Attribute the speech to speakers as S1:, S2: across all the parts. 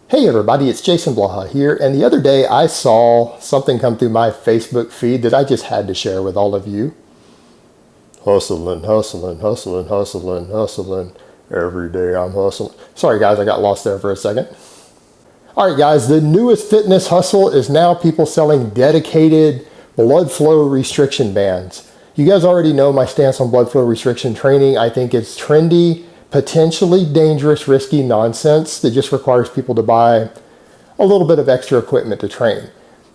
S1: Hey everybody, it's Jason Blaha here, and the other day I saw something come through my Facebook feed that I just had to share with all of you. Hustling, hustling, hustling, hustling, hustling. Every day I'm hustling. Sorry guys, I got lost there for a second. Alright guys, the newest fitness hustle is now people selling dedicated blood flow restriction bands. You guys already know my stance on blood flow restriction training. I think it's trendy, potentially dangerous, risky nonsense that just requires people to buy a little bit of extra equipment to train.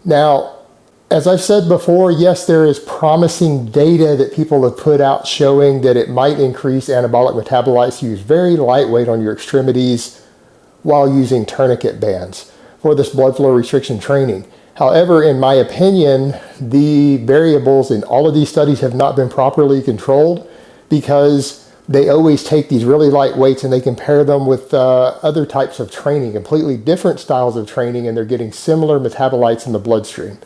S1: Now, as I've said before, yes, there is promising data that people have put out showing that it might increase anabolic metabolites to use very lightweight on your extremities while using tourniquet bands for this blood flow restriction training. However, in my opinion, the variables in all of these studies have not been properly controlled because they always take these really light weights and they compare them with other types of training, completely different styles of training, and they're getting similar metabolites in the bloodstream.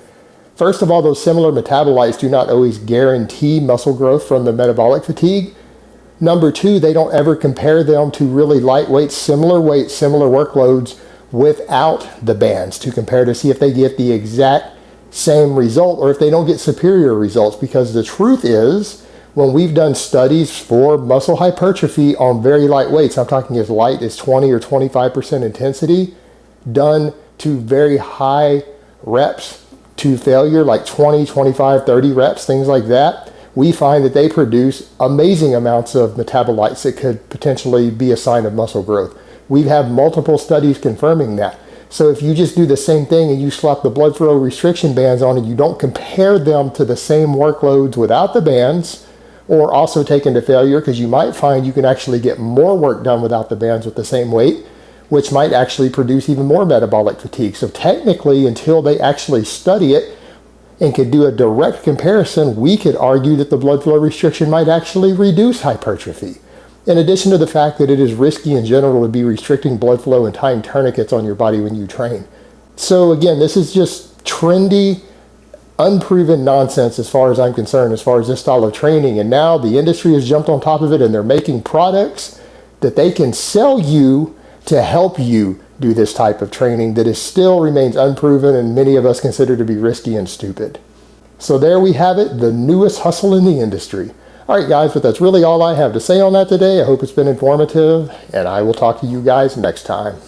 S1: First of all, those similar metabolites do not always guarantee muscle growth from the metabolic fatigue. Number two, they don't ever compare them to really lightweight, similar weights, similar workloads without the bands to compare to see if they get the exact same result or if they don't get superior results, because the truth is, when we've done studies for muscle hypertrophy on very light weights, I'm talking as light as 20 or 25% intensity, done to very high reps to failure, like 20, 25, 30 reps, things like that, we find that they produce amazing amounts of metabolites that could potentially be a sign of muscle growth. We've had multiple studies confirming that. So if you just do the same thing and you slap the blood flow restriction bands on and you don't compare them to the same workloads without the bands, or also taken to failure, because you might find you can actually get more work done without the bands with the same weight, which might actually produce even more metabolic fatigue. So technically, until they actually study it and could do a direct comparison, we could argue that the blood flow restriction might actually reduce hypertrophy. In addition to the fact that it is risky in general to be restricting blood flow and tying tourniquets on your body when you train. So again, this is just trendy, unproven nonsense as far as I'm concerned, as far as this style of training. And now the industry has jumped on top of it and they're making products that they can sell you to help you do this type of training that is still remains unproven and many of us consider to be risky and stupid. So there we have it, the newest hustle in the industry. All right guys, but that's really all I have to say on that today. I hope it's been informative and I will talk to you guys next time.